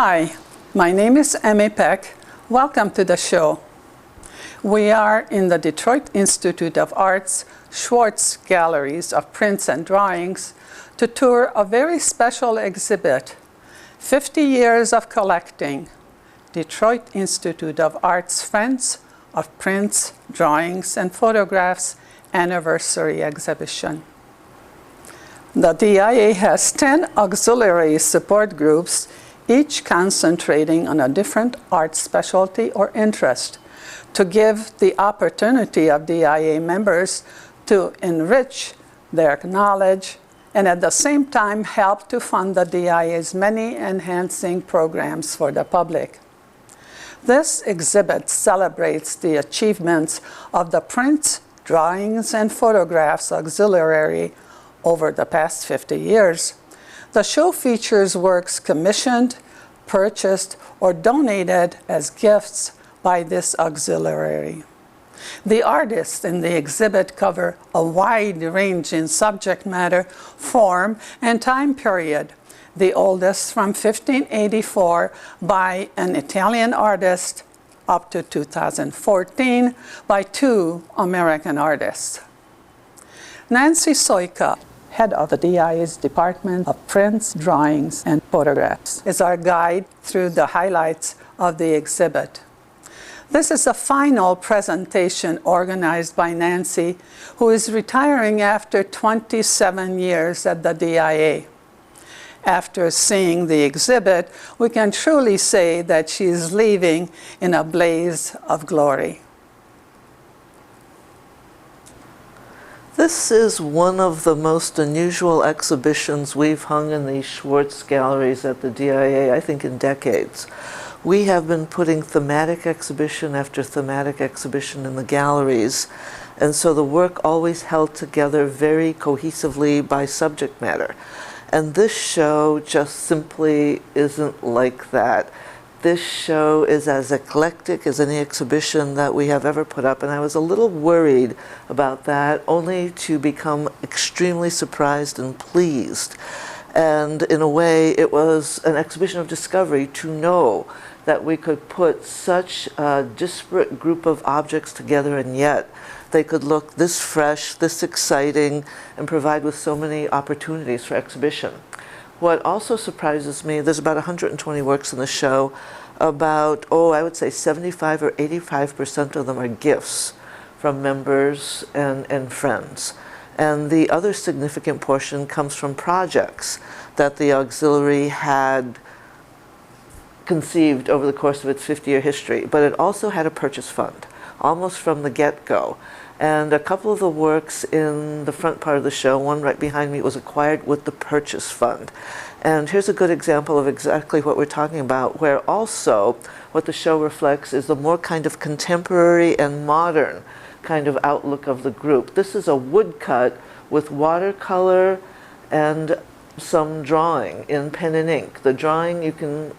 Hi, my name is Emmy Peck. Welcome to the show. We are in the Detroit Institute of Art's Schwartz Galleries of Prints and Drawings to tour a very special exhibit, 50 Years of Collecting, Detroit Institute of Art's Friends of Prints, Drawings, and Photographs Anniversary Exhibition. The DIA has 10 auxiliary support groups, each concentrating on a different art specialty or interest, to give the opportunity of DIA members to enrich their knowledge and at the same time help to fund the DIA's many enhancing programs for the public. This exhibit celebrates the achievements of the Prints, Drawings, and Photographs Auxiliary over the past 50 years. The show features works commissioned, purchased, or donated as gifts by this auxiliary. The artists in the exhibit cover a wide range in subject matter, form, and time period, the oldest from 1584 by an Italian artist up to 2014 by two American artists. Nancy Soika, head of the DIA's Department of Prints, Drawings, and Photographs, is our guide through the highlights of the exhibit. This is the final presentation organized by Nancy, who is retiring after 27 years at the DIA. After seeing the exhibit, we can truly say that she is leaving in a blaze of glory. This is one of the most unusual exhibitions we've hung in the Schwartz galleries at the DIA, I think, in decades. We have been putting thematic exhibition after thematic exhibition in the galleries, and so the work always held together very cohesively by subject matter. And this show just simply isn't like that. This show is as eclectic as any exhibition that we have ever put up, and I was a little worried about that, only to become extremely surprised and pleased. And in a way, it was an exhibition of discovery to know that we could put such a disparate group of objects together, and yet they could look this fresh, this exciting, and provide with so many opportunities for exhibition. What also surprises me, there's about 120 works in the show. About, I would say 75 or 85% of them are gifts from members and friends. And the other significant portion comes from projects that the auxiliary had conceived over the course of its 50-year history. But it also had a purchase fund, almost from the get-go. And a couple of the works in the front part of the show, one right behind me, was acquired with the purchase fund. And here's a good example of exactly what we're talking about, where also what the show reflects is the more kind of contemporary and modern kind of outlook of the group. This is a woodcut with watercolor and some drawing in pen and ink. The drawing you can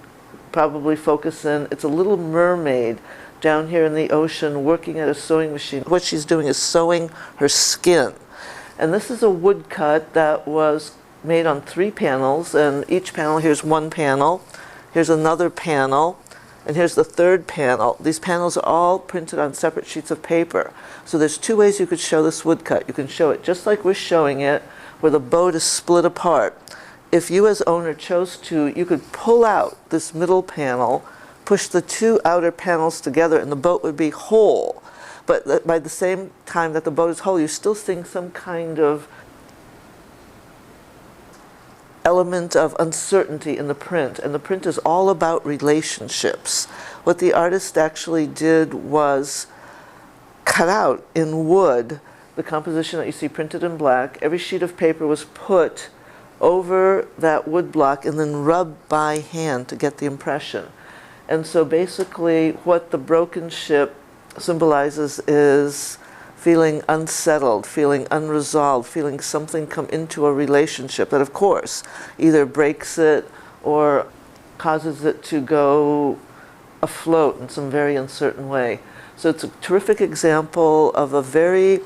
probably focus in, it's a little mermaid down here in the ocean working at a sewing machine. What she's doing is sewing her skin. And this is a woodcut that was made on 3 panels, and each panel, here's one panel, here's another panel, and here's the third panel. These panels are all printed on separate sheets of paper. So there's 2 ways you could show this woodcut. You can show it just like we're showing it, where the boat is split apart. If you as owner chose to, you could pull out this middle panel, push the 2 outer panels together, and the boat would be whole. But by the same time that the boat is whole, you're still seeing some kind of element of uncertainty in the print, and the print is all about relationships. What the artist actually did was cut out in wood the composition that you see printed in black. Every sheet of paper was put over that wood block and then rubbed by hand to get the impression. And so basically what the broken ship symbolizes is feeling unsettled, feeling unresolved, feeling something come into a relationship that, of course, either breaks it or causes it to go afloat in some very uncertain way. So it's a terrific example of a very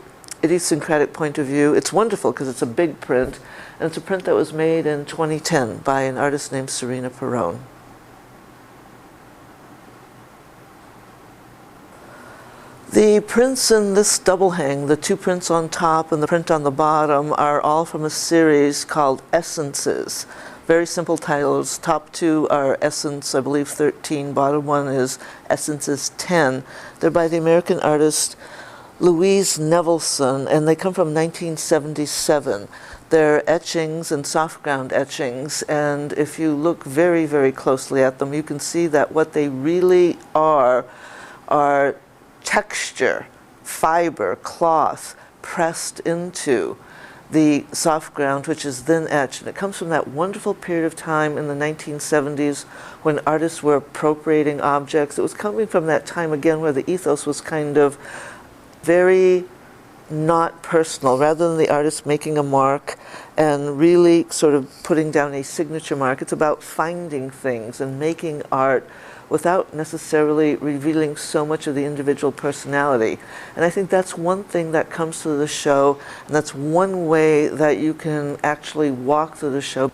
idiosyncratic point of view. It's wonderful because it's a big print, and it's a print that was made in 2010 by an artist named Serena Perone. The prints in this double hang, the two prints on top and the print on the bottom, are all from a series called Essences. Very simple titles. Top two are Essence, I believe 13. Bottom one is Essences 10. They're by the American artist Louise Nevelson, and they come from 1977. They're etchings and soft ground etchings, and if you look very, very closely at them, you can see that what they really are texture, fiber, cloth pressed into the soft ground, which is then etched. And it comes from that wonderful period of time in the 1970s when artists were appropriating objects. It was coming from that time again where the ethos was kind of very not personal, rather than the artist making a mark and really sort of putting down a signature mark. It's about finding things and making art without necessarily revealing so much of the individual personality. And I think that's one thing that comes to the show, and that's one way that you can actually walk through the show.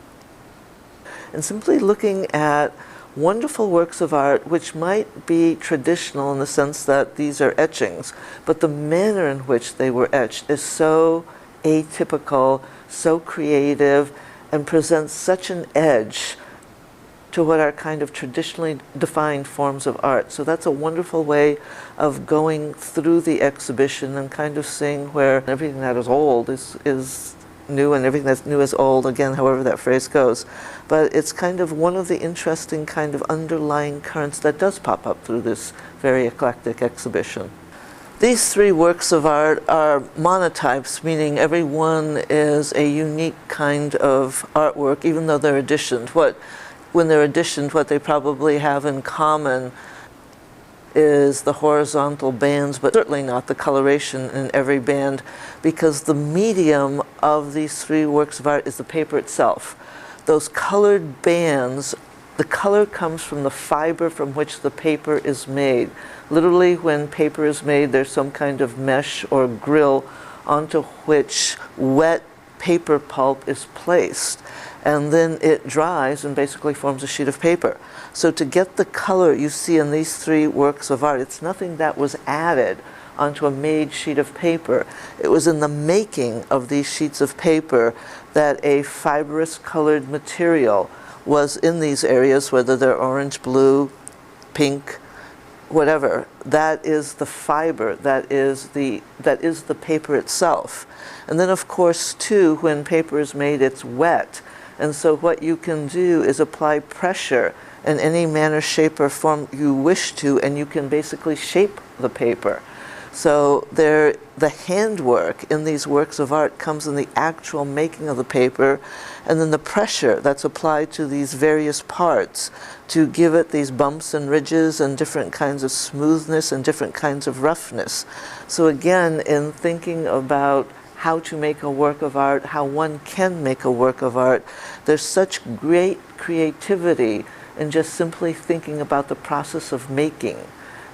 And simply looking at wonderful works of art which might be traditional in the sense that these are etchings, but the manner in which they were etched is so atypical, so creative, and presents such an edge to what are kind of traditionally defined forms of art. So that's a wonderful way of going through the exhibition and kind of seeing where everything that is old is new and everything that's new is old, again, however that phrase goes. But it's kind of one of the interesting kind of underlying currents that does pop up through this very eclectic exhibition. These three works of art are monotypes, meaning every one is a unique kind of artwork, even though they're editioned. When they're editioned, what they probably have in common is the horizontal bands, but certainly not the coloration in every band, because the medium of these three works of art is the paper itself. Those colored bands, the color comes from the fiber from which the paper is made. Literally, when paper is made, there's some kind of mesh or grill onto which wet paper pulp is placed, and then it dries and basically forms a sheet of paper. So to get the color you see in these three works of art, it's nothing that was added onto a made sheet of paper. It was in the making of these sheets of paper that a fibrous colored material was in these areas, whether they're orange, blue, pink, whatever. That is the fiber, that is the paper itself. And then of course too, when paper is made, it's wet. And so what you can do is apply pressure in any manner, shape, or form you wish to, and you can basically shape the paper. So the handwork in these works of art comes in the actual making of the paper, and then the pressure that's applied to these various parts to give it these bumps and ridges and different kinds of smoothness and different kinds of roughness. So again, in thinking about how to make a work of art, how one can make a work of art, there's such great creativity in just simply thinking about the process of making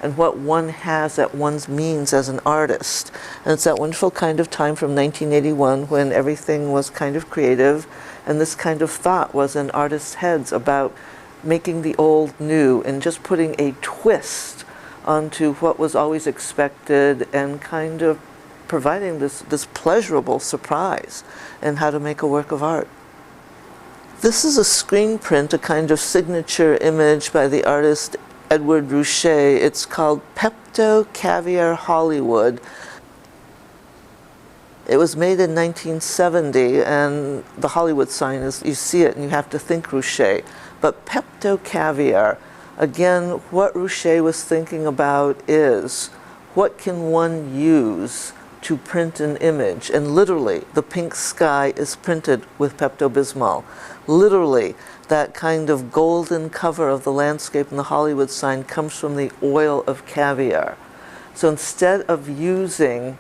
and what one has at one's means as an artist. And it's that wonderful kind of time from 1981 when everything was kind of creative, and this kind of thought was in artists' heads about making the old new and just putting a twist onto what was always expected and kind of providing this pleasurable surprise in how to make a work of art. This is a screen print, a kind of signature image by the artist Edward Ruscha. It's called Pepto Caviar Hollywood. It was made in 1970, and the Hollywood sign is, you see it and you have to think Ruscha. But Pepto Caviar, again, what Ruscha was thinking about is, what can one use to print an image? And literally, the pink sky is printed with Pepto-Bismol. Literally, that kind of golden cover of the landscape in the Hollywood sign comes from the oil of caviar. So instead of using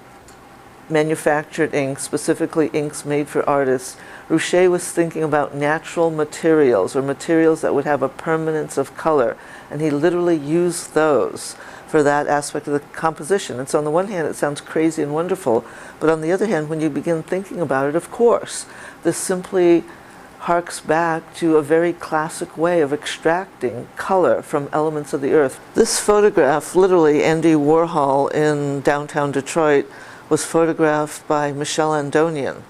manufactured inks, specifically inks made for artists, Ruscha was thinking about natural materials, or materials that would have a permanence of color, and he literally used those for that aspect of the composition. And so on the one hand, it sounds crazy and wonderful, but on the other hand, when you begin thinking about it, of course, this simply harks back to a very classic way of extracting color from elements of the earth. This photograph, literally Andy Warhol in downtown Detroit, was photographed by Michelle Andonian,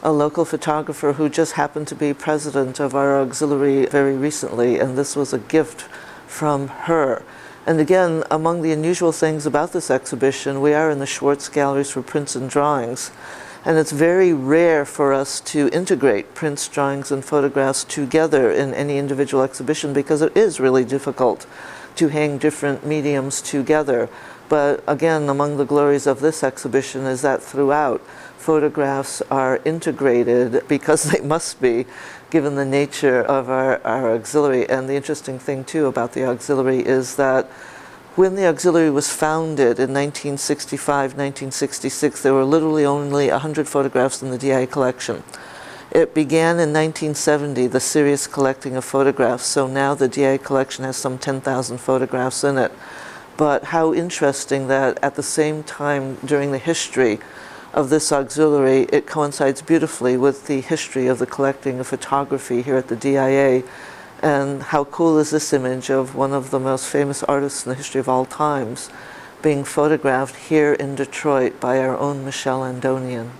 a local photographer who just happened to be president of our auxiliary very recently, and this was a gift from her. And again, among the unusual things about this exhibition, we are in the Schwartz Galleries for Prints and Drawings, and it's very rare for us to integrate prints, drawings, and photographs together in any individual exhibition because it is really difficult to hang different mediums together. But again, among the glories of this exhibition is that throughout, photographs are integrated because they must be, given the nature of our auxiliary. And the interesting thing, too, about the auxiliary is that when the auxiliary was founded in 1965, 1966, there were literally only 100 photographs in the DIA collection. It began in 1970, the serious collecting of photographs, so now the DIA collection has some 10,000 photographs in it. But how interesting that at the same time during the history of this auxiliary, it coincides beautifully with the history of the collecting of photography here at the DIA. And how cool is this image of one of the most famous artists in the history of all times being photographed here in Detroit by our own Michelle Andonian.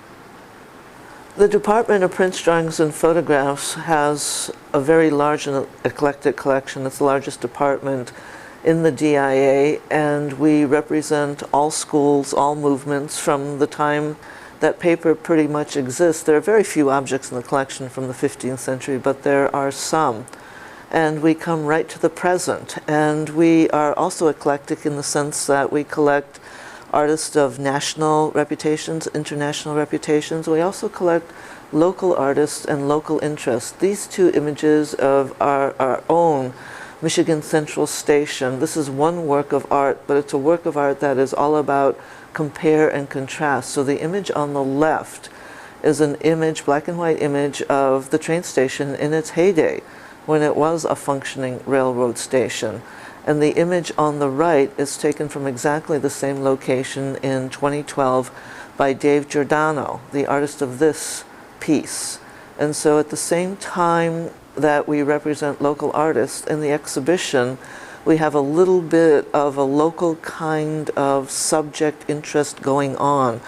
The Department of Prints, Drawings, and Photographs has a very large and eclectic collection. It's the largest department in the DIA, and we represent all schools, all movements from the time that paper pretty much exists. There are very few objects in the collection from the 15th century, but there are some. And we come right to the present. And we are also eclectic in the sense that we collect artists of national reputations, international reputations. We also collect local artists and local interests. These two images of our own Michigan Central Station, this is one work of art, but it's a work of art that is all about compare and contrast. So the image on the left is an image, black and white image, of the train station in its heyday, when it was a functioning railroad station. And the image on the right is taken from exactly the same location in 2012 by Dave Giordano, the artist of this piece. And so at the same time that we represent local artists in the exhibition, we have a little bit of a local kind of subject interest going on.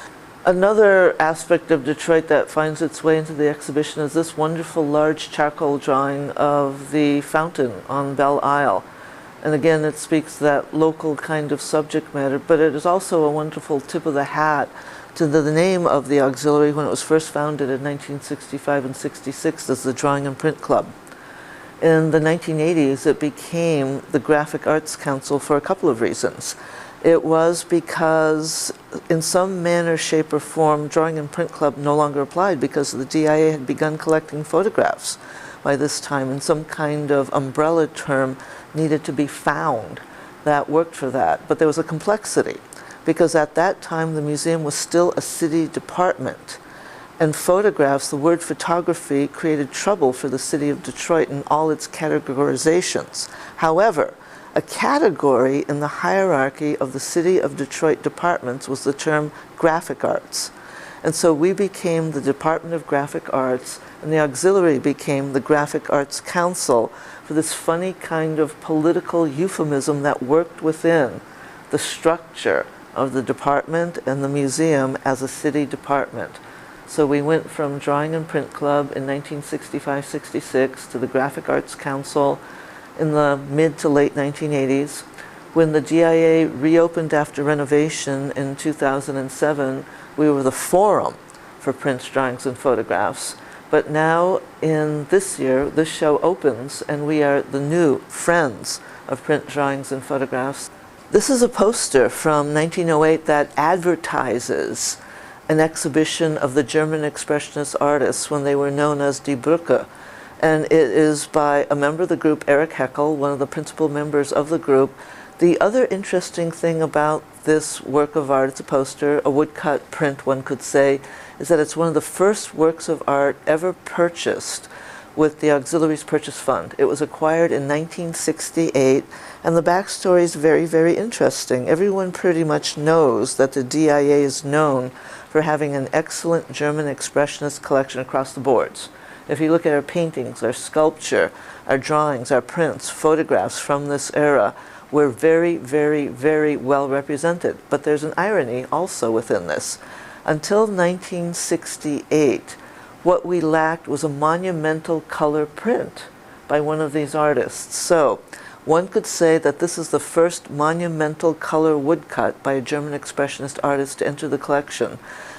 Another aspect of Detroit that finds its way into the exhibition is this wonderful large charcoal drawing of the fountain on Belle Isle. And again, it speaks to that local kind of subject matter, but it is also a wonderful tip of the hat to the name of the auxiliary when it was first founded in 1965 and 66 as the Drawing and Print Club. In the 1980s, it became the Graphic Arts Council for a couple of reasons. It was because in some manner, shape, or form, Drawing and Print Club no longer applied because the DIA had begun collecting photographs by this time, and some kind of umbrella term needed to be found that worked for that. But there was a complexity, because at that time the museum was still a city department, and photographs, the word photography, created trouble for the city of Detroit in all its categorizations. However, a category in the hierarchy of the City of Detroit departments was the term graphic arts. And so we became the Department of Graphic Arts, and the auxiliary became the Graphic Arts Council for this funny kind of political euphemism that worked within the structure of the department and the museum as a city department. So we went from Drawing and Print Club in 1965-66 to the Graphic Arts Council in the mid to late 1980s. When the DIA reopened after renovation in 2007, we were the forum for prints, drawings, and photographs. But now, in this year, this show opens, and we are the new Friends of Print, Drawings, and Photographs. This is a poster from 1908 that advertises an exhibition of the German Expressionist artists when they were known as Die Brücke. And it is by a member of the group, Erich Heckel, one of the principal members of the group. The other interesting thing about this work of art, it's a poster, a woodcut print, one could say, is that it's one of the first works of art ever purchased with the Auxiliaries Purchase Fund. It was acquired in 1968, and the backstory is very, very interesting. Everyone pretty much knows that the DIA is known for having an excellent German Expressionist collection across the boards. If you look at our paintings, our sculpture, our drawings, our prints, photographs from this era, we're very, very, very well represented. But there's an irony also within this. Until 1968, what we lacked was a monumental color print by one of these artists. So one could say that this is the first monumental color woodcut by a German expressionist artist to enter the collection,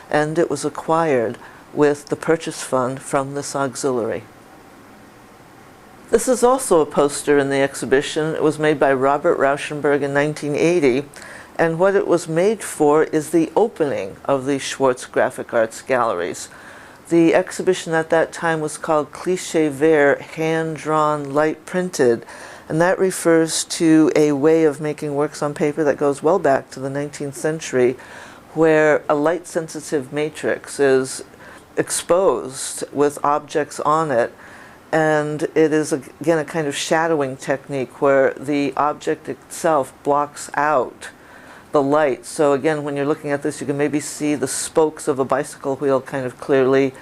and it was acquired with the purchase fund from this auxiliary. This is also a poster in the exhibition. It was made by Robert Rauschenberg in 1980, and what it was made for is the opening of the Schwartz Graphic Arts Galleries. The exhibition at that time was called Cliché Vert, hand-drawn, light-printed, and that refers to a way of making works on paper that goes well back to the 19th century, where a light-sensitive matrix is exposed with objects on it, and it is again a kind of shadowing technique where the object itself blocks out the light. So again, when you're looking at this, you can maybe see the spokes of a bicycle wheel kind of clearly.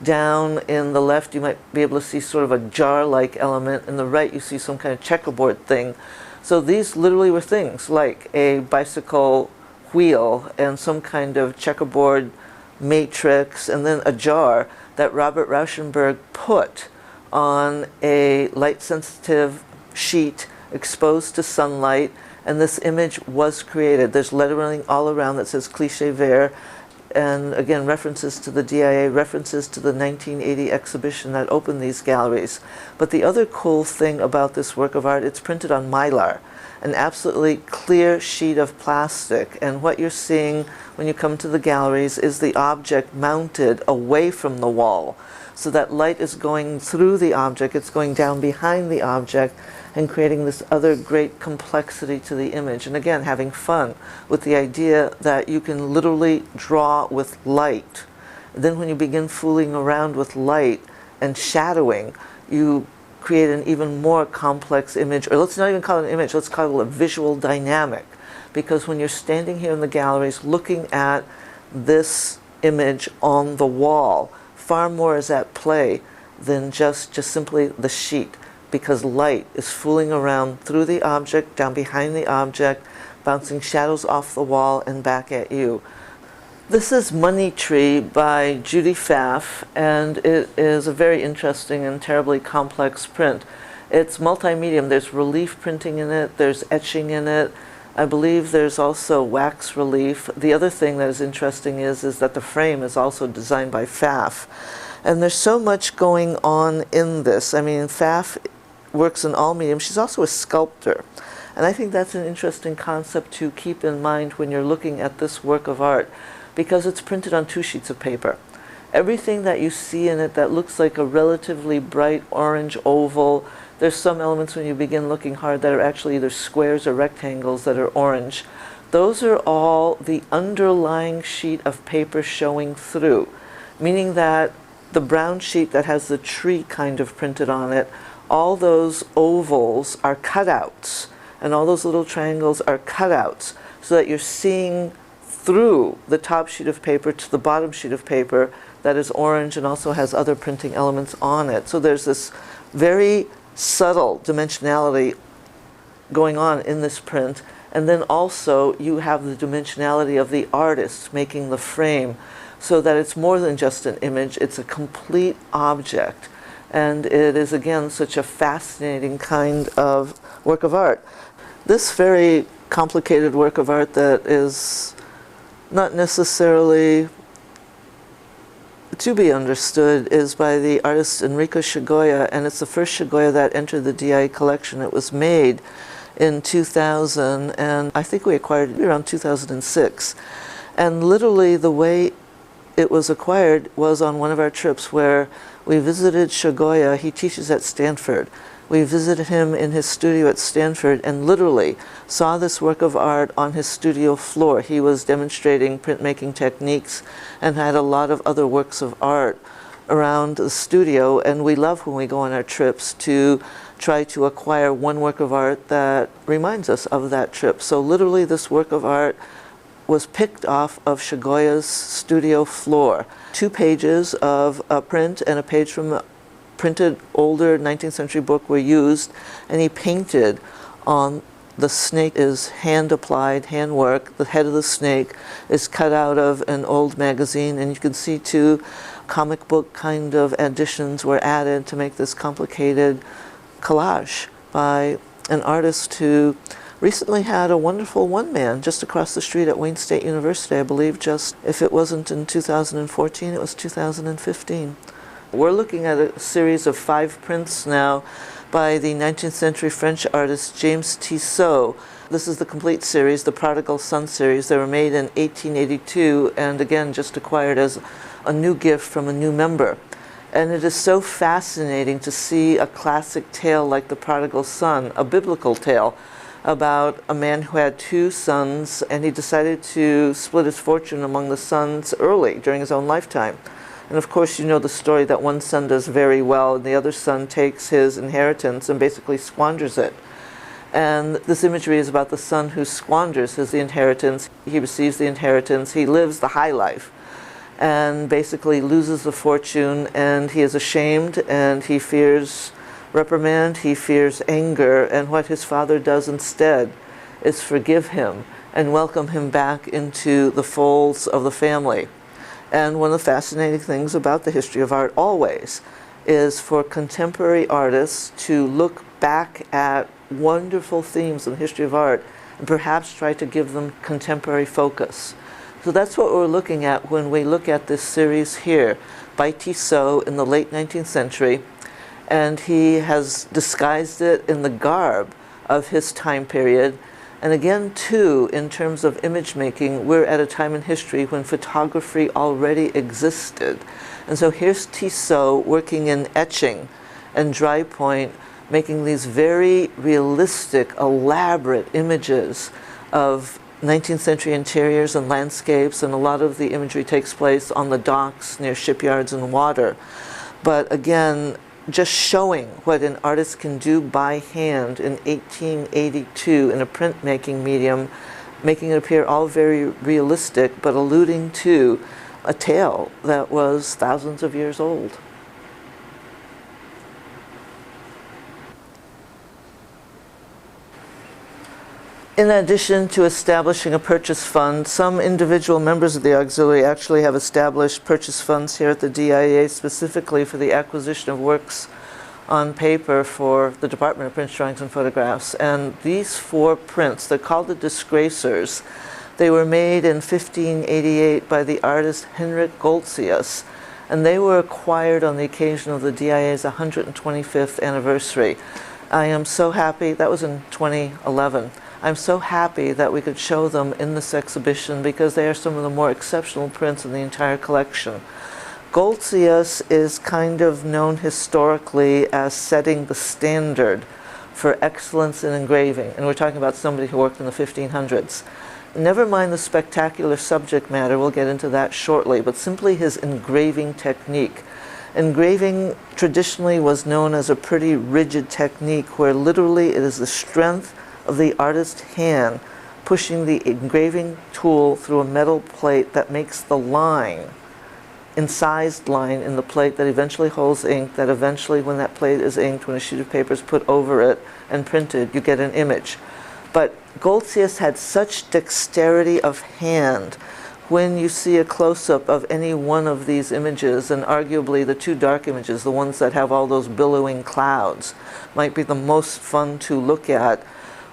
Down in the left, you might be able to see sort of a jar-like element. In the right, you see some kind of checkerboard thing. So these literally were things like a bicycle wheel and some kind of checkerboard matrix, and then a jar that Robert Rauschenberg put on a light-sensitive sheet exposed to sunlight, and this image was created. There's lettering all around that says Cliché Vert, and again references to the DIA, references to the 1980 exhibition that opened these galleries. But the other cool thing about this work of art, it's printed on mylar, an absolutely clear sheet of plastic, and what you're seeing when you come to the galleries is the object mounted away from the wall, so that light is going through the object, it's going down behind the object, and creating this other great complexity to the image. And again, having fun with the idea that you can literally draw with light. Then when you begin fooling around with light and shadowing, you create an even more complex image, or let's not even call it an image, let's call it a visual dynamic. Because when you're standing here in the galleries looking at this image on the wall, far more is at play than just simply the sheet, because light is fooling around through the object, down behind the object, bouncing shadows off the wall and back at you. This is Money Tree by Judy Pfaff, and it is a very interesting and terribly complex print. It's multimedia. There's relief printing in it, there's etching in it, I believe there's also wax relief. The other thing that is interesting is that the frame is also designed by Pfaff. And there's so much going on in this. I mean, Pfaff works in all mediums. She's also a sculptor. And I think that's an interesting concept to keep in mind when you're looking at this work of art, because it's printed on 2 sheets of paper. Everything that you see in it that looks like a relatively bright orange oval, there's some elements when you begin looking hard that are actually either squares or rectangles that are orange. Those are all the underlying sheet of paper showing through, meaning that the brown sheet that has the tree kind of printed on it, all those ovals are cutouts, and all those little triangles are cutouts, so that you're seeing through the top sheet of paper to the bottom sheet of paper that is orange and also has other printing elements on it. So there's this very subtle dimensionality going on in this print, and then also you have the dimensionality of the artist making the frame, so that it's more than just an image, it's a complete object. And it is again such a fascinating kind of work of art. This very complicated work of art that is not necessarily to be understood is by the artist Enrico Shigoya, and it's the first Shigoya that entered the DIA collection. It was made in 2000, and I think we acquired it around 2006. And literally the way it was acquired was on one of our trips where we visited Shigoya. He teaches at Stanford. We visited him in his studio at Stanford and literally saw this work of art on his studio floor. He was demonstrating printmaking techniques and had a lot of other works of art around the studio, and we love when we go on our trips to try to acquire one work of art that reminds us of that trip. So literally this work of art was picked off of Shigoya's studio floor. 2 pages of a print and a page from printed older 19th century book were used, and he painted on the snake is hand-applied, handwork. The head of the snake is cut out of an old magazine, and you can see two comic book kind of additions were added to make this complicated collage by an artist who recently had a wonderful one-man just across the street at Wayne State University, I believe, just if it wasn't in 2014, it was 2015. We're looking at a series of 5 prints now by the 19th century French artist James Tissot. This is the complete series, the Prodigal Son series. They were made in 1882 and again just acquired as a new gift from a new member. And it is so fascinating to see a classic tale like the Prodigal Son, a biblical tale about a man who had 2 sons, and he decided to split his fortune among the sons early during his own lifetime. And of course, you know the story that one son does very well and the other son takes his inheritance and basically squanders it. And this imagery is about the son who squanders his inheritance. He receives the inheritance, he lives the high life, and basically loses the fortune, and he is ashamed and he fears reprimand, he fears anger, and what his father does instead is forgive him and welcome him back into the folds of the family. And one of the fascinating things about the history of art always is for contemporary artists to look back at wonderful themes in the history of art and perhaps try to give them contemporary focus. So that's what we're looking at when we look at this series here by Tissot in the late 19th century. And he has disguised it in the garb of his time period. And again, too, in terms of image making, we're at a time in history when photography already existed. And so here's Tissot working in etching and dry point, making these very realistic, elaborate images of 19th century interiors and landscapes, and a lot of the imagery takes place on the docks near shipyards and water. But again, just showing what an artist can do by hand in 1882 in a printmaking medium, making it appear all very realistic, but alluding to a tale that was thousands of years old. In addition to establishing a purchase fund, some individual members of the auxiliary actually have established purchase funds here at the DIA specifically for the acquisition of works on paper for the Department of Prints, Drawings, and Photographs. And these 4 prints, they're called the Disgracers. They were made in 1588 by the artist Henrik Goltzius, and they were acquired on the occasion of the DIA's 125th anniversary. I am so happy, that was in 2011. I'm so happy that we could show them in this exhibition because they are some of the more exceptional prints in the entire collection. Goltzius is kind of known historically as setting the standard for excellence in engraving, and we're talking about somebody who worked in the 1500s. Never mind the spectacular subject matter, we'll get into that shortly, but simply his engraving technique. Engraving traditionally was known as a pretty rigid technique where literally it is the strength of the artist's hand pushing the engraving tool through a metal plate that makes the line, incised line in the plate that eventually holds ink, that eventually when that plate is inked, when a sheet of paper is put over it and printed, you get an image. But Goltzius had such dexterity of hand. When you see a close-up of any one of these images, and arguably the 2 dark images, the ones that have all those billowing clouds, might be the most fun to look at.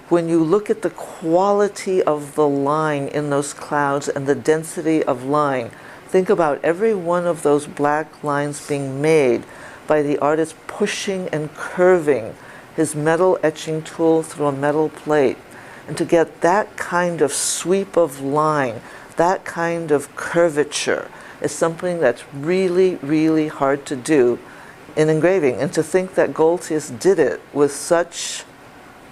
When you look at the quality of the line in those clouds and the density of line, think about every one of those black lines being made by the artist pushing and curving his metal etching tool through a metal plate. And to get that kind of sweep of line, that kind of curvature, is something that's really, really hard to do in engraving. And to think that Goltzius did it with such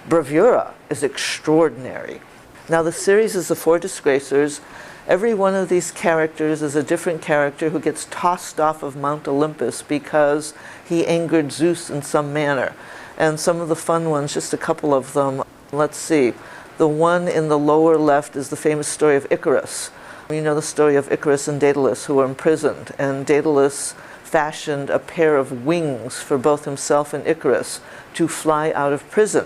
bravura is extraordinary. Now the series is the 4 Disgracers. Every one of these characters is a different character who gets tossed off of Mount Olympus because he angered Zeus in some manner. And some of the fun ones, just a couple of them. Let's see. The one in the lower left is the famous story of Icarus. You know the story of Icarus and Daedalus, who were imprisoned, and Daedalus fashioned a pair of wings for both himself and Icarus to fly out of prison.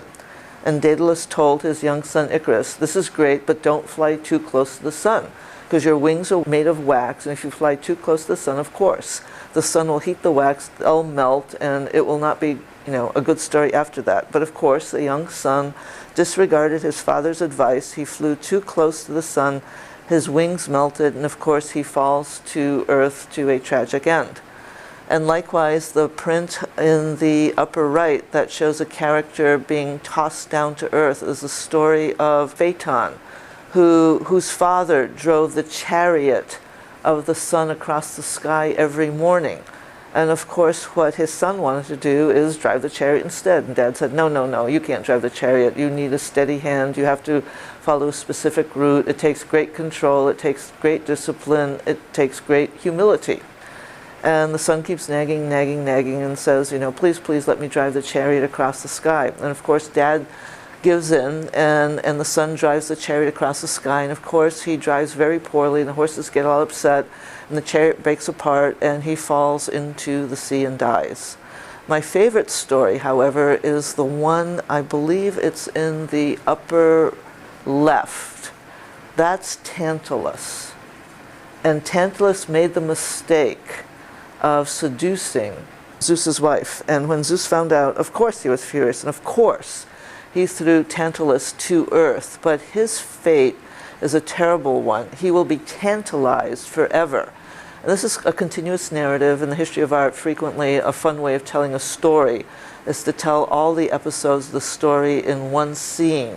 And Daedalus told his young son Icarus, "This is great, but don't fly too close to the sun, because your wings are made of wax, and if you fly too close to the sun, of course, the sun will heat the wax, they'll melt, and it will not be, a good story after that." But of course, the young son disregarded his father's advice. He flew too close to the sun, his wings melted, and of course he falls to earth to a tragic end. And likewise, the print in the upper right that shows a character being tossed down to earth is the story of Phaeton, whose father drove the chariot of the sun across the sky every morning. And of course, what his son wanted to do is drive the chariot instead. And Dad said, no, no, no, you can't drive the chariot. You need a steady hand. You have to follow a specific route. It takes great control. It takes great discipline. It takes great humility. And the son keeps nagging, nagging, nagging, and says, please, please let me drive the chariot across the sky. And of course, Dad gives in, and the son drives the chariot across the sky. And of course, he drives very poorly, and the horses get all upset, and the chariot breaks apart, and he falls into the sea and dies. My favorite story, however, is the one, I believe it's in the upper left. That's Tantalus. And Tantalus made the mistake of seducing Zeus's wife. And when Zeus found out, of course he was furious, and of course he threw Tantalus to earth. But his fate is a terrible one. He will be tantalized forever. And this is a continuous narrative. In the history of art, frequently a fun way of telling a story is to tell all the episodes of the story in one scene.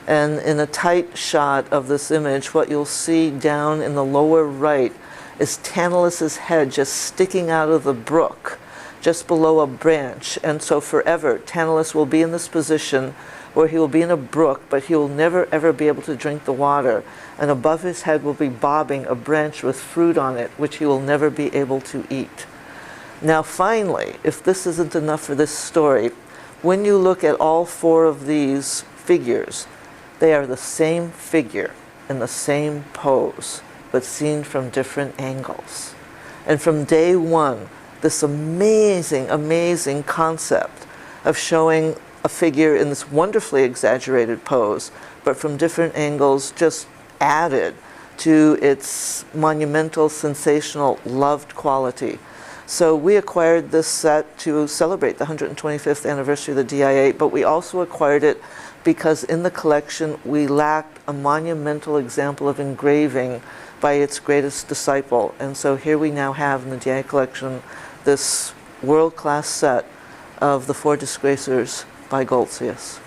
And in a tight shot of this image, what you'll see down in the lower right is Tantalus's head just sticking out of the brook, just below a branch. And so forever, Tantalus will be in this position where he will be in a brook, but he will never ever be able to drink the water. And above his head will be bobbing a branch with fruit on it, which he will never be able to eat. Now finally, if this isn't enough for this story, when you look at all four of these figures, they are the same figure in the same pose, but seen from different angles. And from day one, this amazing, amazing concept of showing a figure in this wonderfully exaggerated pose, but from different angles, just added to its monumental, sensational, loved quality. So we acquired this set to celebrate the 125th anniversary of the DI-8, but we also acquired it because in the collection we lacked a monumental example of engraving by its greatest disciple. And so here we now have in the DI collection this world-class set of the Four Disgracers by Goltzius.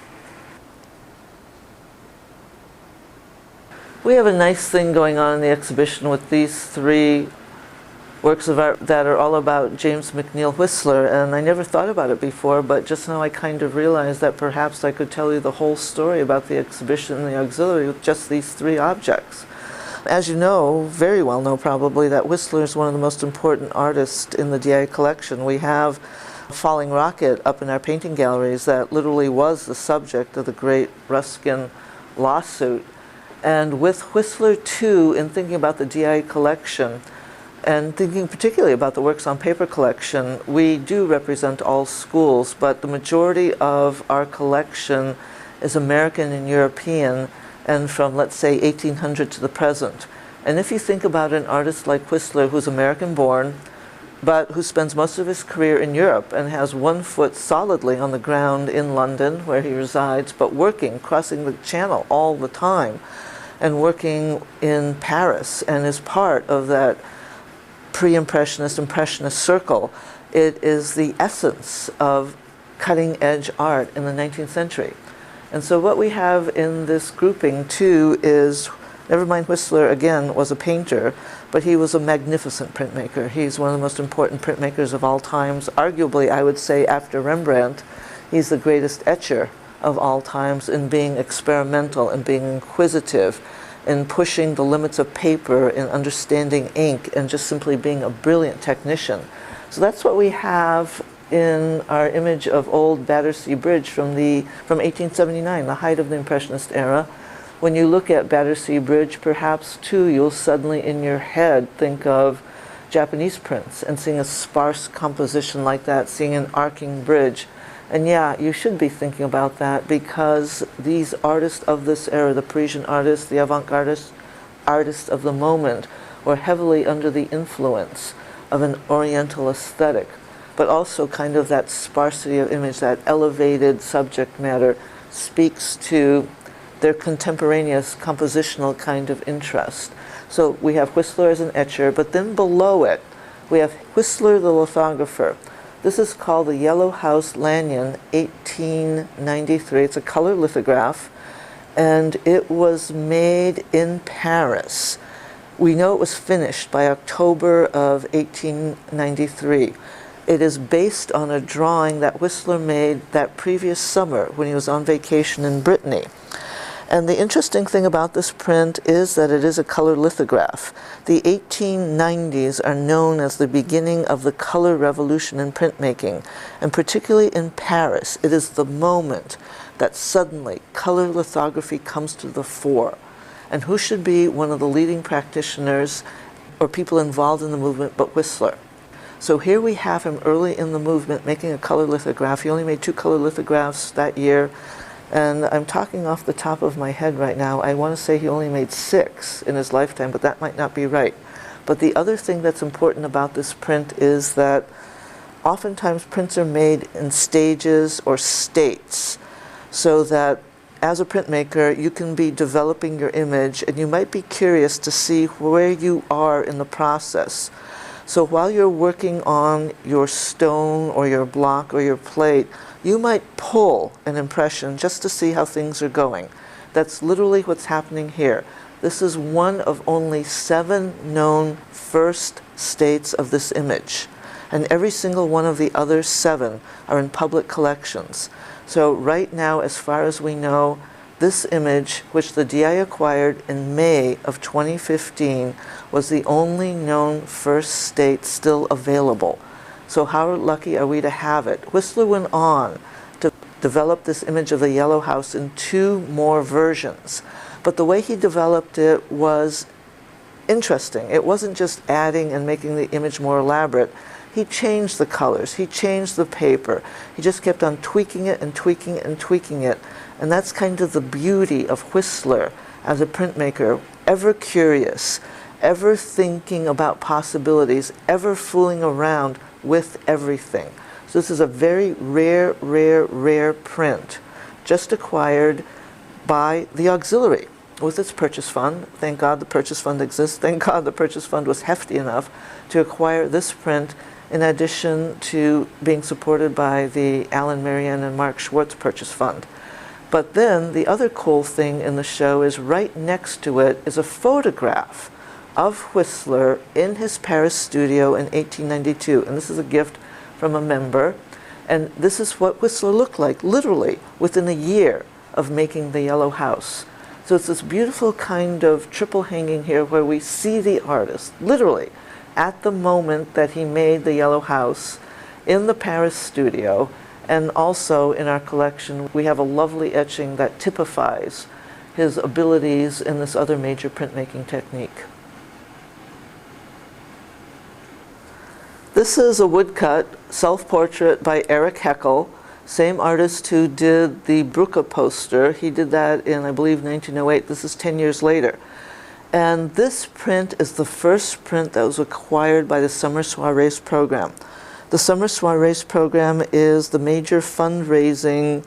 We have a nice thing going on in the exhibition with these three works of art that are all about James McNeill Whistler, and I never thought about it before, but just now I kind of realized that perhaps I could tell you the whole story about the exhibition and the auxiliary with just these three objects. As you know, very well know probably, that Whistler is one of the most important artists in the DI collection. We have a falling rocket up in our painting galleries that literally was the subject of the great Ruskin lawsuit. And with Whistler too, in thinking about the DI collection, and thinking particularly about the works on paper collection, we do represent all schools, but the majority of our collection is American and European, and from, let's say, 1800 to the present. And if you think about an artist like Whistler, who's American-born, but who spends most of his career in Europe and has one foot solidly on the ground in London, where he resides, but working, crossing the channel all the time, and working in Paris, and is part of that pre-impressionist, impressionist circle, it is the essence of cutting-edge art in the 19th century. And so what we have in this grouping too is, never mind Whistler again was a painter, but he was a magnificent printmaker. He's one of the most important printmakers of all times. Arguably, I would say after Rembrandt, he's the greatest etcher of all times in being experimental and being inquisitive, in pushing the limits of paper, in understanding ink, and just simply being a brilliant technician. So that's what we have in our image of old Battersea Bridge from 1879, the height of the Impressionist era. When you look at Battersea Bridge, perhaps too, you'll suddenly in your head think of Japanese prints and seeing a sparse composition like that, seeing an arcing bridge. And yeah, you should be thinking about that because these artists of this era, the Parisian artists, the avant-garde artists of the moment, were heavily under the influence of an Oriental aesthetic, but also kind of that sparsity of image, that elevated subject matter speaks to their contemporaneous compositional kind of interest. So we have Whistler as an etcher, but then below it, we have Whistler the lithographer. This is called the Yellow House Lanyon 1893. It's a color lithograph, and it was made in Paris. We know it was finished by October of 1893. It is based on a drawing that Whistler made that previous summer when he was on vacation in Brittany. And the interesting thing about this print is that it is a color lithograph. The 1890s are known as the beginning of the color revolution in printmaking, and particularly in Paris, it is the moment that suddenly color lithography comes to the fore. And who should be one of the leading practitioners or people involved in the movement but Whistler? So here we have him early in the movement making a color lithograph. He only made 2 color lithographs that year. And I'm talking off the top of my head right now. I want to say he only made 6 in his lifetime, but that might not be right. But the other thing that's important about this print is that oftentimes prints are made in stages or states, so that as a printmaker, you can be developing your image and you might be curious to see where you are in the process. So while you're working on your stone or your block or your plate, you might pull an impression just to see how things are going. That's literally what's happening here. This is one of only 7 known first states of this image. And every single one of the other 7 are in public collections. So right now, as far as we know, this image, which the DI acquired in May of 2015, was the only known first state still available. So how lucky are we to have it? Whistler went on to develop this image of the Yellow House in 2 more versions. But the way he developed it was interesting. It wasn't just adding and making the image more elaborate. He changed the colors, he changed the paper. He just kept on tweaking it and tweaking it and tweaking it. And that's kind of the beauty of Whistler as a printmaker, ever curious, ever thinking about possibilities, ever fooling around with everything. So this is a very rare, rare, rare print, just acquired by the Auxiliary with its purchase fund. Thank God the purchase fund exists. Thank God the purchase fund was hefty enough to acquire this print, in addition to being supported by the Alan Marianne and Mark Schwartz purchase fund. But then the other cool thing in the show is right next to it is a photograph of Whistler in his Paris studio in 1892. And this is a gift from a member. And this is what Whistler looked like, literally, within a year of making the Yellow House. So it's this beautiful kind of triple hanging here where we see the artist, literally, at the moment that he made the Yellow House in the Paris studio. And also in our collection, we have a lovely etching that typifies his abilities in this other major printmaking technique. This is a woodcut self-portrait by Eric Heckel, same artist who did the Brucke poster. He did that in, I believe, 1908. This is 10 years later. And this print is the first print that was acquired by the Summer Soirees program. The Summer Soirees program is the major fundraising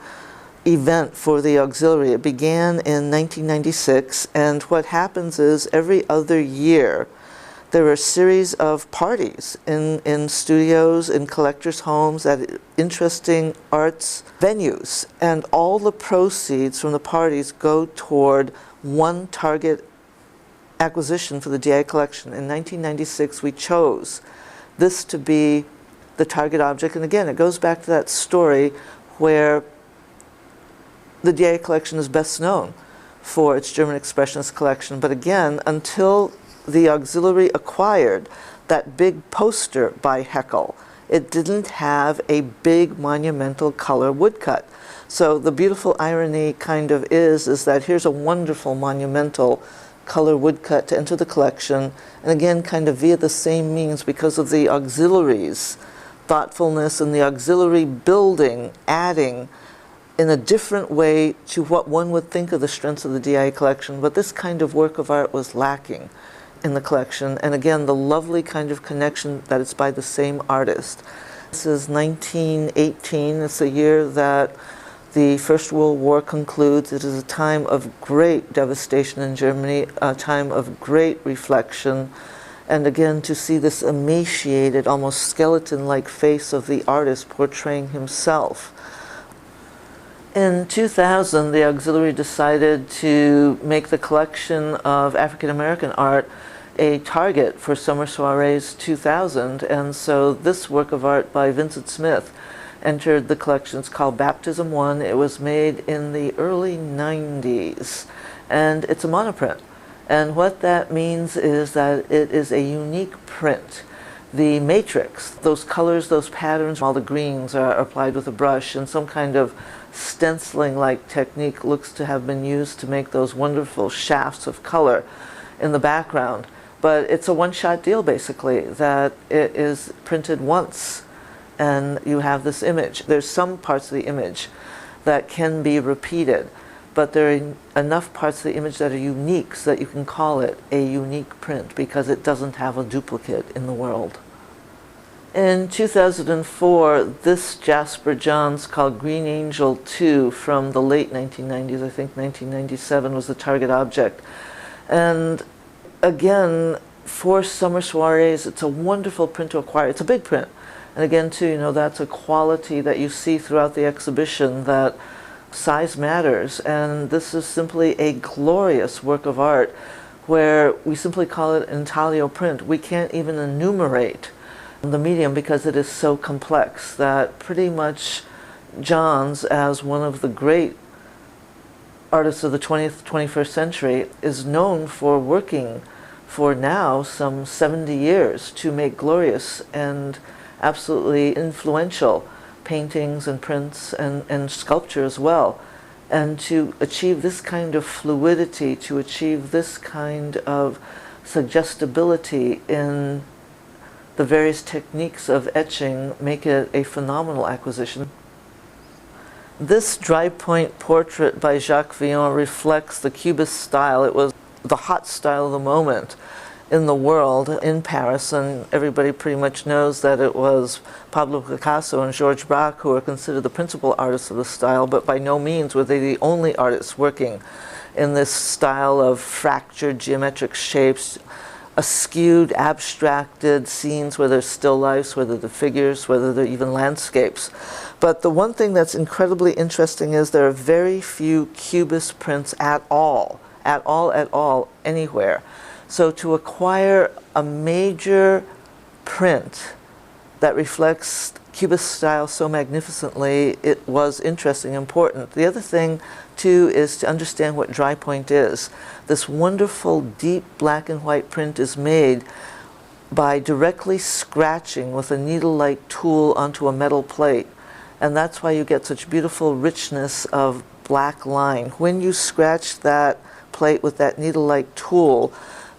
event for the Auxiliary. It began in 1996, and what happens is every other year there are a series of parties in studios, in collectors' homes, at interesting arts venues, and all the proceeds from the parties go toward one target acquisition for the DI collection. In 1996, we chose this to be the target object, and again, it goes back to that story where the DI collection is best known for its German Expressionist collection. But again, until the Auxiliary acquired that big poster by Heckel, it didn't have a big monumental color woodcut. So the beautiful irony kind of is that here's a wonderful monumental color woodcut to enter the collection, and again kind of via the same means because of the auxiliaries, thoughtfulness and the auxiliary building, adding in a different way to what one would think of the strengths of the DIA collection, but this kind of work of art was lacking in the collection, and again the lovely kind of connection that it's by the same artist. This is 1918, it's the year that the First World War concludes. It is a time of great devastation in Germany, a time of great reflection, and again to see this emaciated, almost skeleton-like face of the artist portraying himself. In 2000, the auxiliary decided to make the collection of African American art a target for Summer Soirees 2000, and so this work of art by Vincent Smith entered the collection. It's called Baptism 1. It was made in the early 90s, and it's a monoprint. And what that means is that it is a unique print. The matrix, those colors, those patterns, all the greens are applied with a brush, and some kind of stenciling-like technique looks to have been used to make those wonderful shafts of color in the background. But it's a one-shot deal, basically, that it is printed once, and you have this image. There's some parts of the image that can be repeated, but there are enough parts of the image that are unique so that you can call it a unique print because it doesn't have a duplicate in the world. In 2004, this Jasper Johns called Green Angel 2 from the late 1990s, I think 1997 was the target object. And again, for Summer Soirees, it's a wonderful print to acquire. It's a big print. And again, too, you know, that's a quality that you see throughout the exhibition, that size matters. And this is simply a glorious work of art where we simply call it intaglio print. We can't even enumerate the medium because it is so complex that pretty much Johns, as one of the great artists of the 20th, 21st century, is known for working for now some 70 years to make glorious and absolutely influential paintings and prints and sculpture as well. And to achieve this kind of fluidity, to achieve this kind of suggestibility in the various techniques of etching make it a phenomenal acquisition. This dry point portrait by Jacques Villon reflects the Cubist style. It was the hot style of the moment in the world in Paris, and everybody pretty much knows that it was Pablo Picasso and Georges Braque who are considered the principal artists of the style, but by no means were they the only artists working in this style of fractured geometric shapes, askewed, abstracted scenes, whether they're still lifes, whether they're figures, whether they're even landscapes. But the one thing that's incredibly interesting is there are very few Cubist prints at all, anywhere. So to acquire a major print that reflects Cubist style so magnificently, it was interesting, important. The other thing, too, is to understand what dry point is. This wonderful, deep black and white print is made by directly scratching with a needle-like tool onto a metal plate. And that's why you get such beautiful richness of black line. When you scratch that plate with that needle-like tool,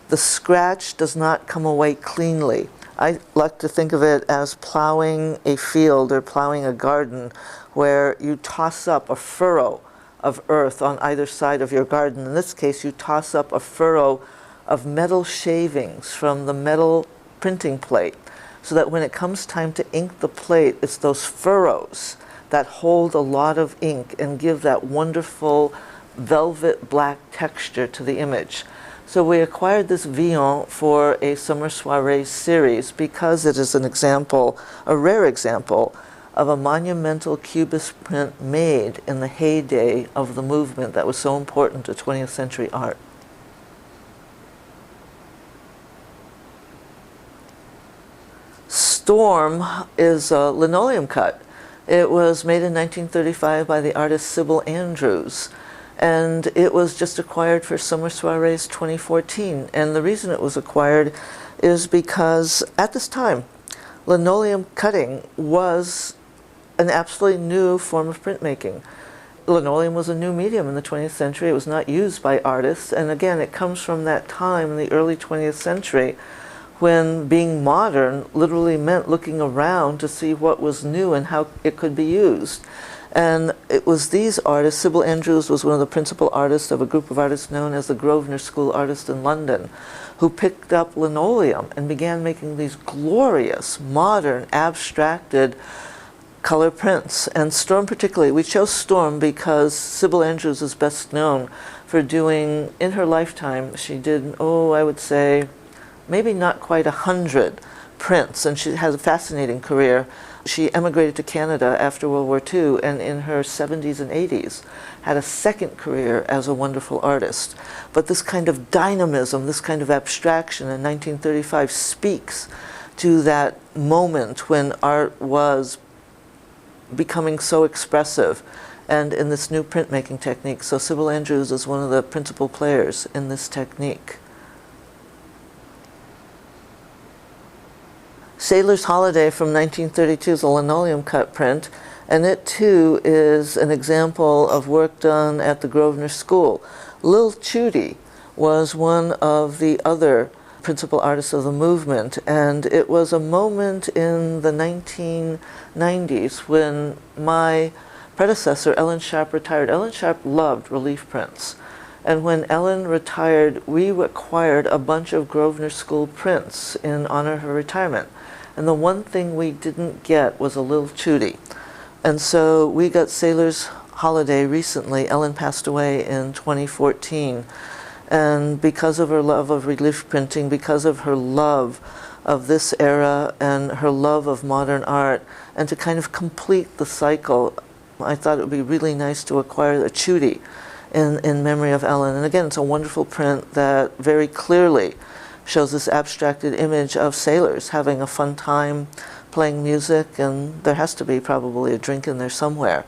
the scratch does not come away cleanly. I like to think of it as plowing a field or plowing a garden, where you toss up a furrow of earth on either side of your garden. In this case, you toss up a furrow of metal shavings from the metal printing plate, so that when it comes time to ink the plate, it's those furrows that hold a lot of ink and give that wonderful velvet black texture to the image. So we acquired this Villon for a Summer Soirees series because it is an example, a rare example, of a monumental Cubist print made in the heyday of the movement that was so important to 20th century art. Storm is a linoleum cut. It was made in 1935 by the artist Sybil Andrews, and it was just acquired for Summer Soirees 2014. And the reason it was acquired is because at this time, linoleum cutting was an absolutely new form of printmaking. linoleum was a new medium in the 20th century. It was not used by artists. And again, it comes from that time in the early 20th century when being modern literally meant looking around to see what was new and how it could be used. And it was these artists, Sybil Andrews was one of the principal artists of a group of artists known as the Grosvenor School Artists in London, who picked up linoleum and began making these glorious, modern, abstracted color prints. And Storm particularly, we chose Storm because Sybil Andrews is best known for doing, in her lifetime, she did, I would say, maybe not quite 100 prints, and she has a fascinating career. She emigrated to Canada after World War II, and in her 70s and 80s had a second career as a wonderful artist. But this kind of dynamism, this kind of abstraction in 1935 speaks to that moment when art was becoming so expressive and in this new printmaking technique. So Sybil Andrews is one of the principal players in this technique. Sailor's Holiday from 1932 is a linoleum cut print, and it too is an example of work done at the Grosvenor School. Lil Chudy was one of the other principal artists of the movement, and it was a moment in the 1990s when my predecessor, Ellen Sharp, retired. Ellen Sharp loved relief prints. And when Ellen retired, we acquired a bunch of Grosvenor School prints in honor of her retirement. And the one thing we didn't get was a Lil Chudy. And so we got Sailor's Holiday recently. Ellen passed away in 2014. And because of her love of relief printing, because of her love of this era and her love of modern art, and to kind of complete the cycle, I thought it would be really nice to acquire a Chudy in memory of Ellen. And again, it's a wonderful print that very clearly shows this abstracted image of sailors having a fun time playing music, and there has to be probably a drink in there somewhere.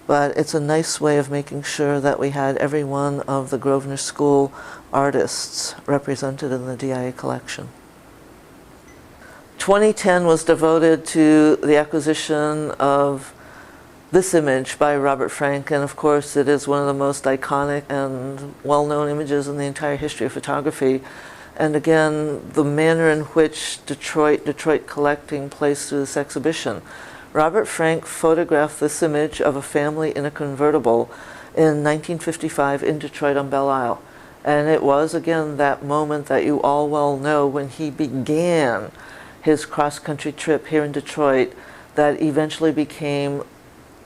But it's a nice way of making sure that we had every one of the Grosvenor School artists represented in the DIA collection. 2010 was devoted to the acquisition of this image by Robert Frank, and of course it is one of the most iconic and well-known images in the entire history of photography. And again, the manner in which Detroit collecting plays through this exhibition. Robert Frank photographed this image of a family in a convertible in 1955 in Detroit on Belle Isle. And it was, again, that moment that you all well know when he began his cross-country trip here in Detroit that eventually became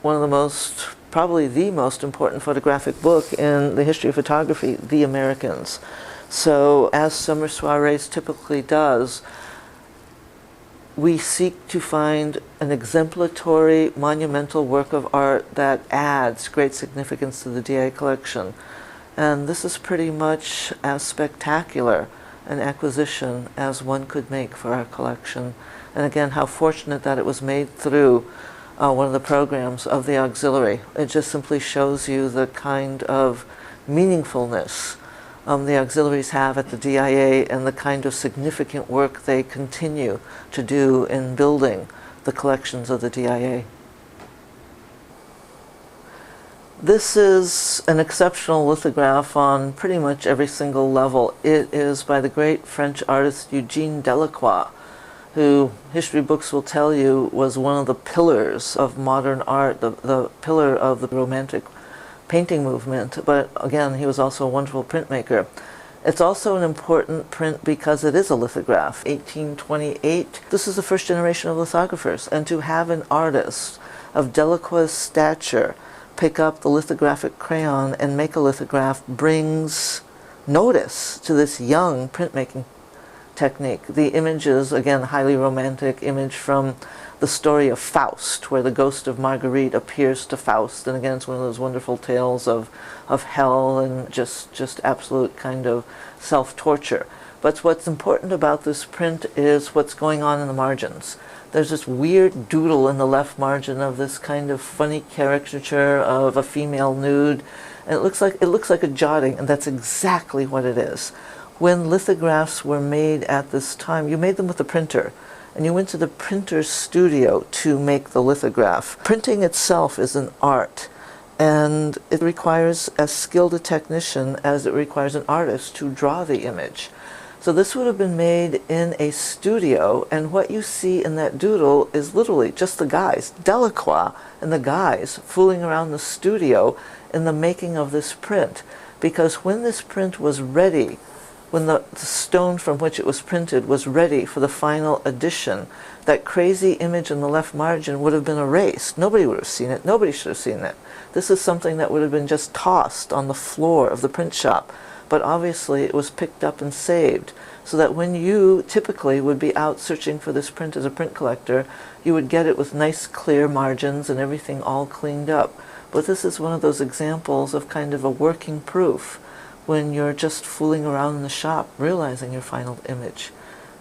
one of the most, probably the most important photographic book in the history of photography, The Americans. So, as Summer Soirees typically does, we seek to find an exemplary, monumental work of art that adds great significance to the DIA collection. And this is pretty much as spectacular an acquisition as one could make for our collection. And again, how fortunate that it was made through one of the programs of the auxiliary. It just simply shows you the kind of meaningfulness the auxiliaries have at the DIA and the kind of significant work they continue to do in building the collections of the DIA. This is an exceptional lithograph on pretty much every single level. It is by the great French artist Eugene Delacroix, who history books will tell you was one of the pillars of modern art, the pillar of the Romantic painting movement, but again, he was also a wonderful printmaker. It's also an important print because it is a lithograph. 1828, this is the first generation of lithographers, and to have an artist of Delacroix's stature pick up the lithographic crayon and make a lithograph brings notice to this young printmaking technique. The images, again, highly romantic image from the story of Faust, where the ghost of Marguerite appears to Faust, and again, it's one of those wonderful tales of hell and just absolute kind of self-torture. But what's important about this print is what's going on in the margins. There's this weird doodle in the left margin of this kind of funny caricature of a female nude, and it looks like a jotting, and that's exactly what it is. When lithographs were made at this time, you made them with a printer, and you went to the printer's studio to make the lithograph. Printing itself is an art, And it requires as skilled a technician as it requires an artist to draw the image. So this would have been made in a studio, and what you see in that doodle is literally just the guys, Delacroix and the guys, fooling around the studio in the making of this print. Because when this print was ready, when the stone from which it was printed was ready for the final edition, that crazy image in the left margin would have been erased. Nobody would have seen it. Nobody should have seen it. This is something that would have been just tossed on the floor of the print shop. But obviously it was picked up and saved, so that when you typically would be out searching for this print as a print collector, you would get it with nice clear margins and everything all cleaned up. But this is one of those examples of kind of a working proof when you're just fooling around in the shop, realizing your final image.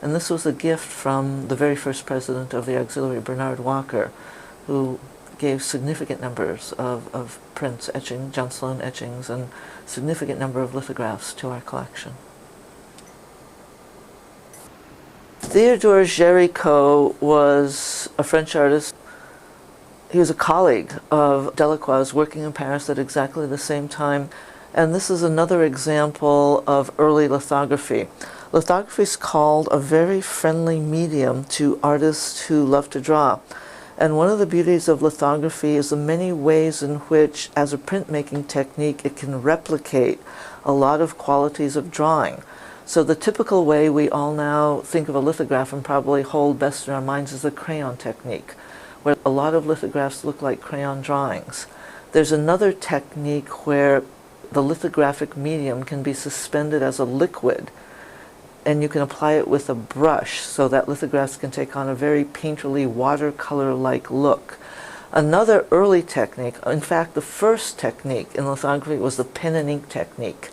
And this was a gift from the very first president of the auxiliary, Bernard Walker, who gave significant numbers of prints, John Sloan etchings, and significant number of lithographs to our collection. Theodore Géricault was a French artist. He was a colleague of Delacroix, working in Paris at exactly the same time. And this is another example of early lithography. Lithography is called a very friendly medium to artists who love to draw. And one of the beauties of lithography is the many ways in which, as a printmaking technique, it can replicate a lot of qualities of drawing. So the typical way we all now think of a lithograph and probably hold best in our minds is the crayon technique, where a lot of lithographs look like crayon drawings. There's another technique where the lithographic medium can be suspended as a liquid, and you can apply it with a brush so that lithographs can take on a very painterly watercolor-like look. Another early technique, in fact the first technique in lithography, was the pen and ink technique.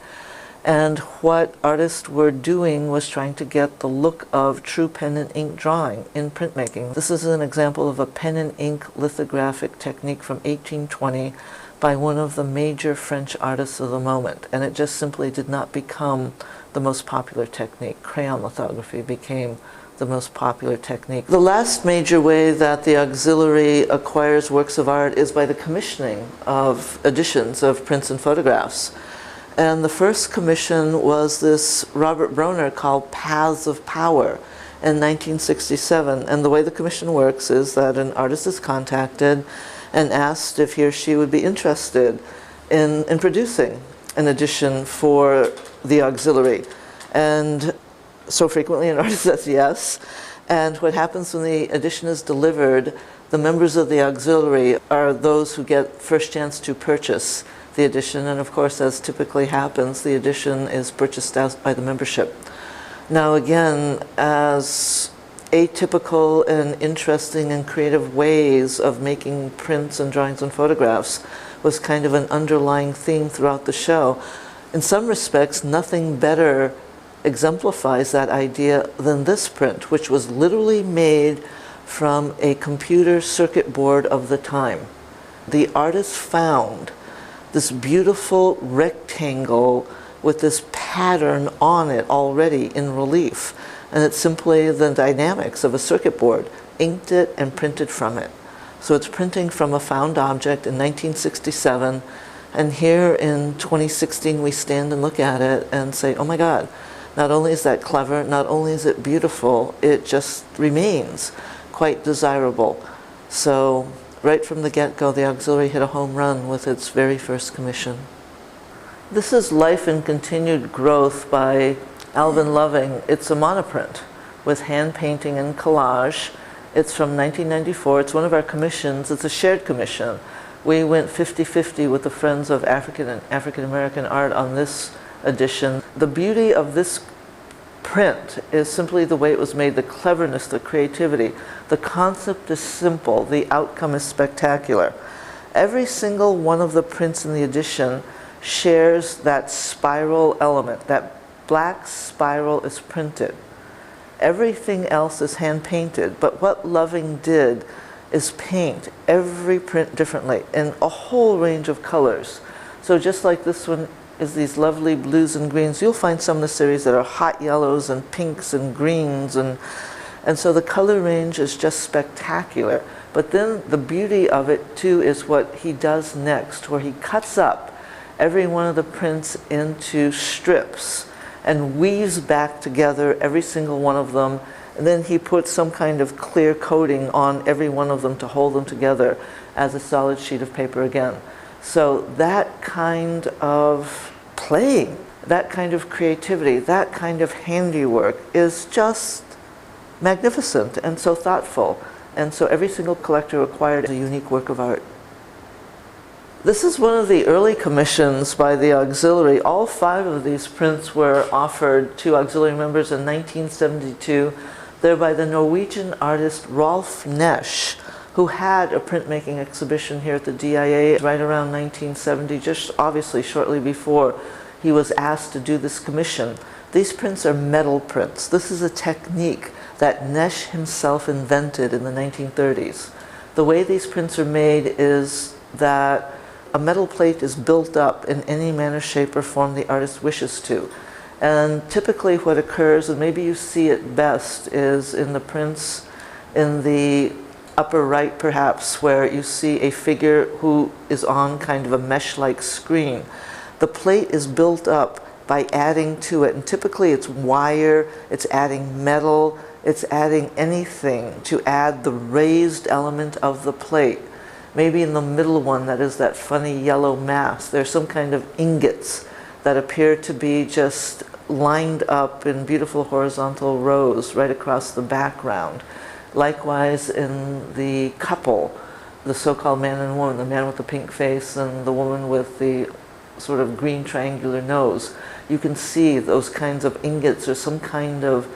And what artists were doing was trying to get the look of true pen and ink drawing in printmaking. This is an example of a pen and ink lithographic technique from 1820 by one of the major French artists of the moment, and it just simply did not become the most popular technique. Crayon lithography became the most popular technique. The last major way that the auxiliary acquires works of art is by the commissioning of editions of prints and photographs. And the first commission was this Robert Broner called Paths of Power in 1967. And the way the commission works is that an artist is contacted and asked if he or she would be interested in producing an edition for the auxiliary. And so frequently an artist says yes. And what happens when the edition is delivered, the members of the auxiliary are those who get first chance to purchase the edition. And of course, as typically happens, the edition is purchased out by the membership. Now again, as atypical and interesting and creative ways of making prints and drawings and photographs was kind of an underlying theme throughout the show. In some respects, nothing better exemplifies that idea than this print, which was literally made from a computer circuit board of the time. The artist found this beautiful rectangle with this pattern on it already in relief. And it's simply the dynamics of a circuit board, inked it and printed from it. So it's printing from a found object in 1967, and here in 2016 we stand and look at it and say, oh my God, not only is that clever, not only is it beautiful, it just remains quite desirable. So right from the get-go, the auxiliary hit a home run with its very first commission. This is Life in Continued Growth by Alvin Loving. It's a monoprint with hand painting and collage. It's from 1994. It's one of our commissions. It's a shared commission. We went 50-50 with the Friends of African and African American Art on this edition. The beauty of this print is simply the way it was made, the cleverness, the creativity. The concept is simple, the outcome is spectacular. Every single one of the prints in the edition shares that spiral element. That black spiral is printed. Everything else is hand painted, but what Loving did is paint every print differently in a whole range of colors. So just like this one is these lovely blues and greens, you'll find some in the series that are hot yellows and pinks and greens, and so the color range is just spectacular. But then the beauty of it too is what he does next, where he cuts up every one of the prints into strips and weaves back together every single one of them, and then he puts some kind of clear coating on every one of them to hold them together as a solid sheet of paper again. So that kind of playing, that kind of creativity, that kind of handiwork is just magnificent and so thoughtful. And so every single collector acquired a unique work of art. This is one of the early commissions by the auxiliary. All 5 of these prints were offered to auxiliary members in 1972. They're by the Norwegian artist Rolf Nesch, who had a printmaking exhibition here at the DIA right around 1970, just obviously shortly before he was asked to do this commission. These prints are metal prints. This is a technique that Nesch himself invented in the 1930s. The way these prints are made is that a metal plate is built up in any manner, shape, or form the artist wishes to. And typically what occurs, and maybe you see it best, is in the prints in the upper right perhaps, where you see a figure who is on kind of a mesh-like screen. The plate is built up by adding to it, and typically it's wire, it's adding metal, it's adding anything to add the raised element of the plate. Maybe in the middle one, that is that funny yellow mass, there's some kind of ingots that appear to be just lined up in beautiful horizontal rows right across the background. Likewise in the couple, the so-called man and woman, the man with the pink face and the woman with the sort of green triangular nose. You can see those kinds of ingots or some kind of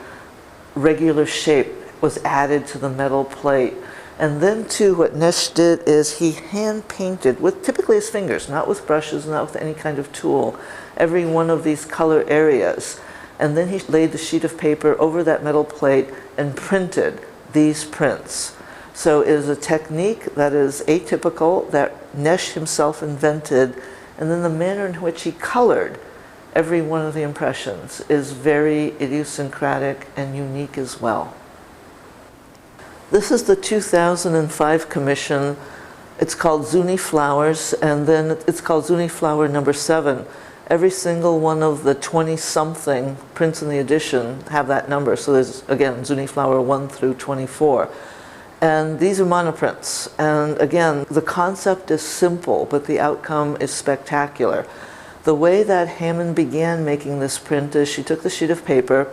regular shape was added to the metal plate. And then too, what Nesch did is he hand painted with typically his fingers, not with brushes, not with any kind of tool, every one of these color areas. And then he laid the sheet of paper over that metal plate and printed these prints. So it is a technique that is atypical, that Nesch himself invented, and then the manner in which he colored every one of the impressions is very idiosyncratic and unique as well. This is the 2005 commission. It's called Zuni Flowers, and then it's called Zuni Flower number 7. Every single one of the 20-something prints in the edition have that number. So there's, again, Zuni Flower 1 through 24. And these are monoprints. And again, the concept is simple, but the outcome is spectacular. The way that Hammond began making this print is she took the sheet of paper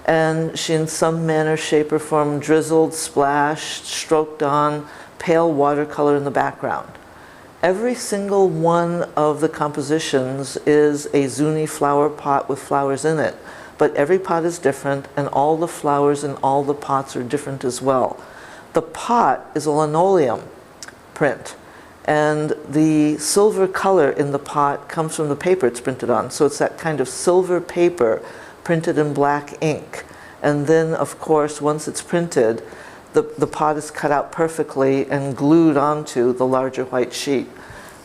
and she in some manner, shape, or form drizzled, splashed, stroked on pale watercolor in the background. Every single one of the compositions is a Zuni flower pot with flowers in it, but every pot is different and all the flowers in all the pots are different as well. The pot is a linoleum print, and the silver color in the pot comes from the paper it's printed on, so it's that kind of silver paper printed in black ink. And then, of course, once it's printed, the pot is cut out perfectly and glued onto the larger white sheet.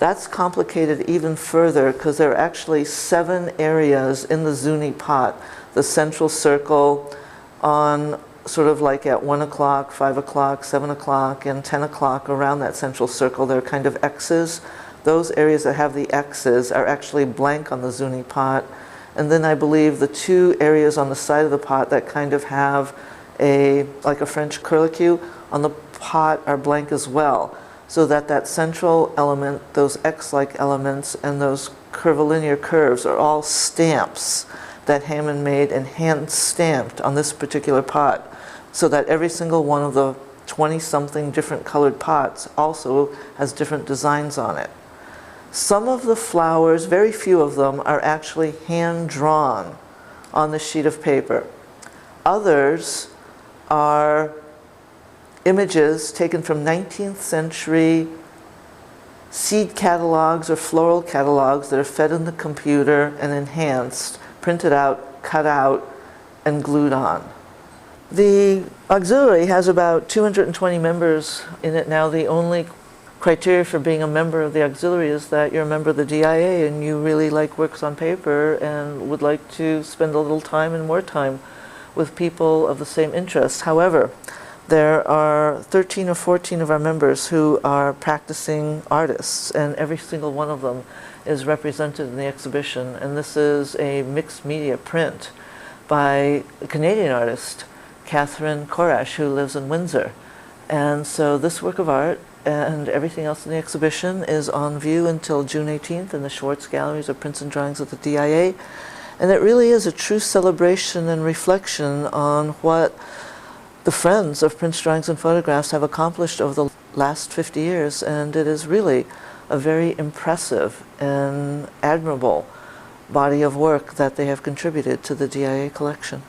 That's complicated even further because there are actually 7 areas in the Zuni pot. The central circle on sort of like at 1 o'clock, 5 o'clock, 7 o'clock, and 10 o'clock around that central circle, there are kind of X's. Those areas that have the X's are actually blank on the Zuni pot. And then I believe the 2 areas on the side of the pot that kind of have like a French curlicue on the pot are blank as well. So that that central element, those X-like elements, and those curvilinear curves are all stamps that Hammond made and hand stamped on this particular pot. So that every single one of the 20-something different colored pots also has different designs on it. Some of the flowers, very few of them, are actually hand-drawn on the sheet of paper. Others are images taken from 19th century seed catalogs or floral catalogs that are fed in the computer and enhanced, printed out, cut out, and glued on. The auxiliary has about 220 members in it now. The only criteria for being a member of the auxiliary is that you're a member of the DIA and you really like works on paper and would like to spend a little time and more time with people of the same interests. However, There are 13 or 14 of our members who are practicing artists, and every single one of them is represented in the exhibition. And this is a mixed media print by a Canadian artist, Catherine Korash, who lives in Windsor. And so this work of art and everything else in the exhibition is on view until June 18th in the Schwartz Galleries of Prints and Drawings at the DIA. And it really is a true celebration and reflection on what the friends of Prints, Drawings, and Photographs have accomplished over the last 50 years. And it is really a very impressive and admirable body of work that they have contributed to the DIA collection.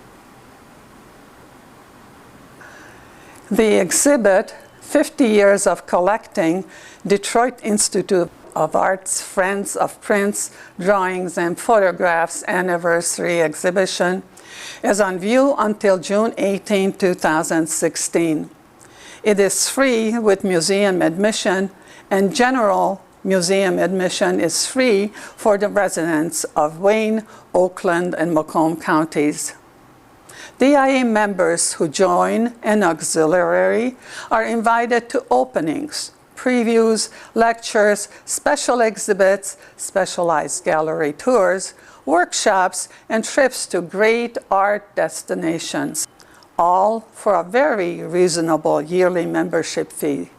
The exhibit, 50 Years of Collecting, Detroit Institute of Art's Friends of Prints, Drawings, and Photographs Anniversary Exhibition, is on view until June 18, 2016. It is free with museum admission, and general museum admission is free for the residents of Wayne, Oakland, and Macomb counties. DIA members who join an auxiliary are invited to openings, previews, lectures, special exhibits, specialized gallery tours, workshops, and trips to great art destinations, all for a very reasonable yearly membership fee.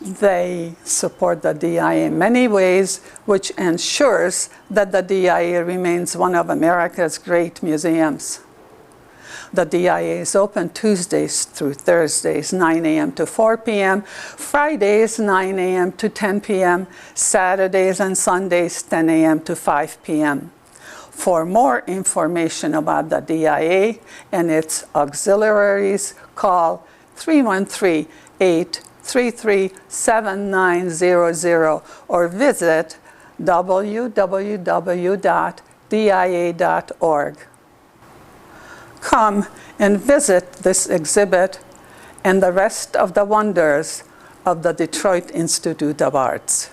They support the DIA in many ways, which ensures that the DIA remains one of America's great museums. The DIA is open Tuesdays through Thursdays, 9 a.m. to 4 p.m., Fridays, 9 a.m. to 10 p.m., Saturdays and Sundays, 10 a.m. to 5 p.m. For more information about the DIA and its auxiliaries, call 313-833-7900 or visit www.dia.org. Come and visit this exhibit and the rest of the wonders of the Detroit Institute of Arts.